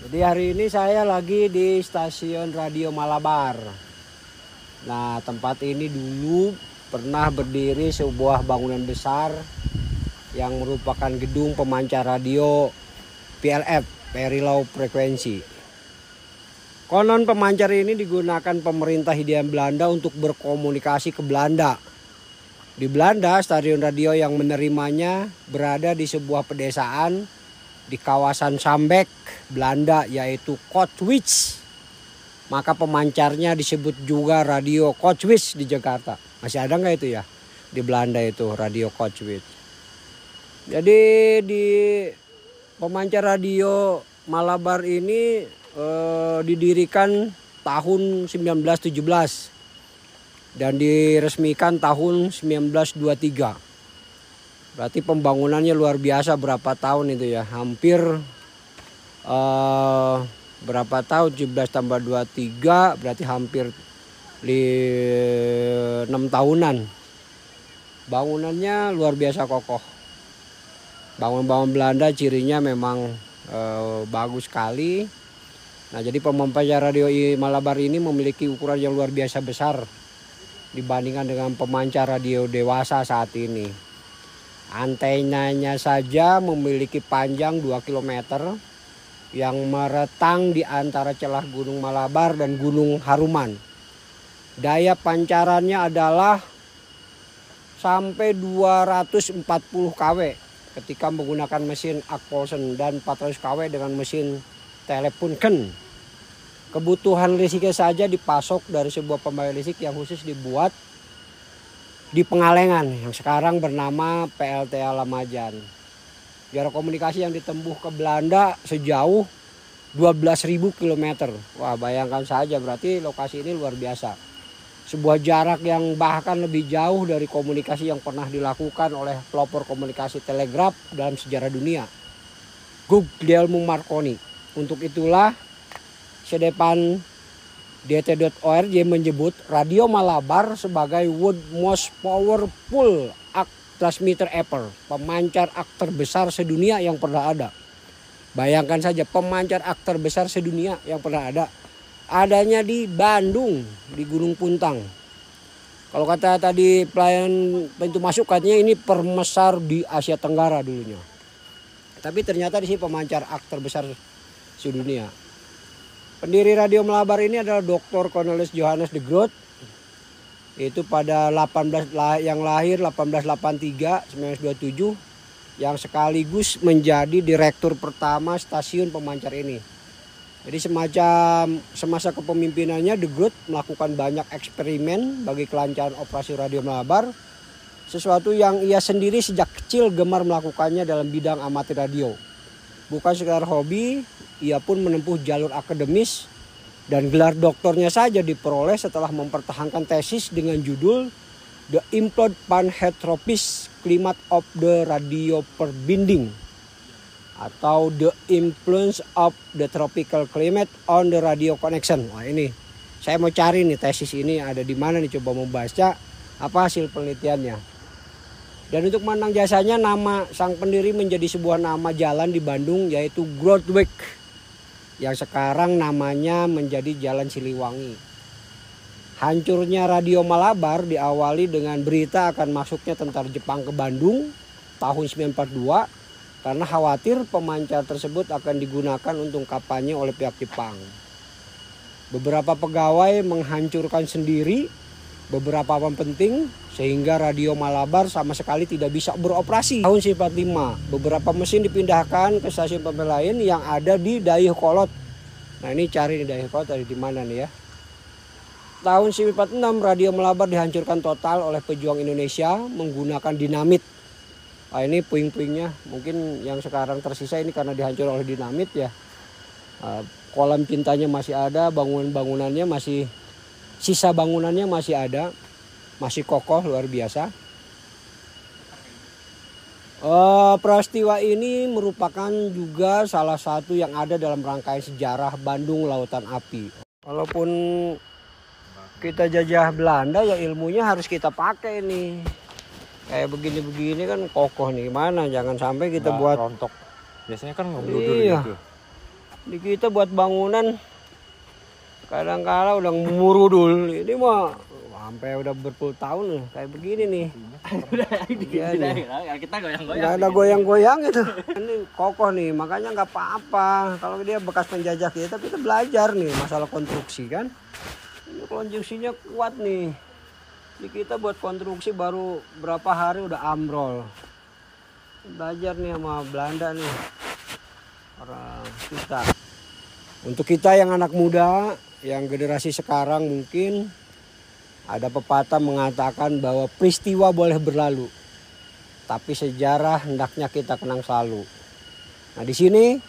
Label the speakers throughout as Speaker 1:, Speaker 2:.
Speaker 1: Jadi hari ini saya lagi di stasiun Radio Malabar. Nah, tempat ini dulu pernah berdiri sebuah bangunan besar yang merupakan gedung pemancar radio PLF, Very Low Frequency. Konon pemancar ini digunakan pemerintah Hindia Belanda untuk berkomunikasi ke Belanda. Di Belanda, stasiun radio yang menerimanya berada di sebuah pedesaan di kawasan Sambek, Belanda, yaitu Katwijk. Maka pemancarnya disebut juga Radio Katwijk di Jakarta. Masih ada nggak itu ya di Belanda itu Radio Katwijk. Jadi di pemancar radio Malabar ini didirikan tahun 1917 dan diresmikan tahun 1923. Berarti pembangunannya luar biasa, berapa tahun itu ya, hampir berapa tahun, 17 tambah 23 berarti hampir 6 tahunan. Bangunannya luar biasa kokoh. Bangunan Belanda cirinya memang bagus sekali. Nah, jadi pemancar radio Malabar ini memiliki ukuran yang luar biasa besar dibandingkan dengan pemancar radio dewasa saat ini. Antenanya saja memiliki panjang 2 km yang meretang di antara celah Gunung Malabar dan Gunung Haruman. Daya pancarannya adalah sampai 240 kW ketika menggunakan mesin Akpolsen dan 400 kW dengan mesin Telefunken. Kebutuhan listriknya saja dipasok dari sebuah pembangkit listrik yang khusus dibuat di Pengalengan yang sekarang bernama PLTA Lamajan. Jarak komunikasi yang ditempuh ke Belanda sejauh 12.000 km. Wah, bayangkan saja, berarti lokasi ini luar biasa. Sebuah jarak yang bahkan lebih jauh dari komunikasi yang pernah dilakukan oleh pelopor komunikasi telegraf dalam sejarah dunia, Guglielmo Marconi. Untuk itulah sedepan DT.org menyebut Radio Malabar sebagai world most powerful arc transmitter ever, pemancar arc terbesar sedunia yang pernah ada. Bayangkan saja, pemancar arc terbesar sedunia yang pernah ada, adanya di Bandung, di Gunung Puntang. Kalau kata tadi pelayan pintu masuk, katanya ini permesar di Asia Tenggara dulunya. Tapi ternyata di sini pemancar arc terbesar sedunia. Pendiri Radio Malabar ini adalah Dr. Cornelis Johannes de Groot. Itu pada yang lahir 1883 1927, yang sekaligus menjadi direktur pertama stasiun pemancar ini. Jadi semasa kepemimpinannya de Groot melakukan banyak eksperimen bagi kelancaran operasi Radio Malabar, sesuatu yang ia sendiri sejak kecil gemar melakukannya dalam bidang amatir radio. Bukan sekedar hobi, ia pun menempuh jalur akademis dan gelar doktornya saja diperoleh setelah mempertahankan tesis dengan judul The Implode Panheteropisch Climate of the Radio Verbinding atau The Influence of the Tropical Climate on the Radio Connection. Wah, ini saya mau cari nih tesis ini ada di mana nih, coba membaca apa hasil penelitiannya. Dan untuk menang jasanya, nama sang pendiri menjadi sebuah nama jalan di Bandung, yaitu Grootwijk, yang sekarang namanya menjadi Jalan Siliwangi. Hancurnya Radio Malabar diawali dengan berita akan masuknya tentara Jepang ke Bandung tahun 1942 karena khawatir pemancar tersebut akan digunakan untuk kampanye oleh pihak Jepang. Beberapa pegawai menghancurkan sendiri beberapa papan penting sehingga Radio Malabar sama sekali tidak bisa beroperasi. Tahun 1945 beberapa mesin dipindahkan ke stasiun pembeli lain yang ada di Dayakolot. Nah, ini cari di Dayakolot dari di mana nih ya. Tahun 1946 Radio Malabar dihancurkan total oleh pejuang Indonesia menggunakan dinamit. Nah, ini puing-puingnya mungkin yang sekarang tersisa ini karena dihancur oleh dinamit ya. Kolam cintanya masih ada, bangunannya masih, sisa bangunannya masih ada, masih kokoh luar biasa. Peristiwa ini merupakan juga salah satu yang ada dalam rangkaian sejarah Bandung Lautan Api. Walaupun kita jajah Belanda ya ilmunya harus kita pakai nih. Kayak begini-begini kan kokoh nih, gimana jangan sampai kita buat
Speaker 2: rontok. Biasanya kan ngebludur gitu.
Speaker 1: Di kita buat bangunan kadang-kala udah murudul. Ini mah sampai udah berpuluh tahun nih kayak begini nih.
Speaker 2: Kita goyang-goyang.
Speaker 1: Nggak ada goyang-goyang gitu. Ini kokoh nih, makanya nggak apa-apa. Kalau dia bekas penjajah kita belajar nih masalah konstruksi kan. Ini konstruksinya kuat nih. Di kita buat konstruksi baru berapa hari udah ambrol. Belajar nih sama Belanda nih orang kita. Untuk kita yang anak muda, yang generasi sekarang mungkin ada pepatah mengatakan bahwa peristiwa boleh berlalu, tapi sejarah hendaknya kita kenang selalu. Nah di sini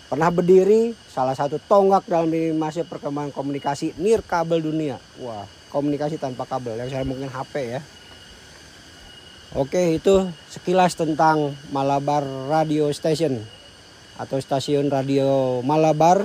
Speaker 1: pernah berdiri salah satu tonggak dalam masa perkembangan komunikasi nirkabel dunia. Wah, komunikasi tanpa kabel yang saya mungkin HP ya. Oke, itu sekilas tentang Malabar Radio Station atau stasiun radio Malabar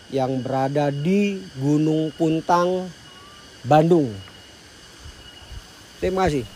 Speaker 1: yang berada di Gunung Puntang, Bandung. Terima kasih.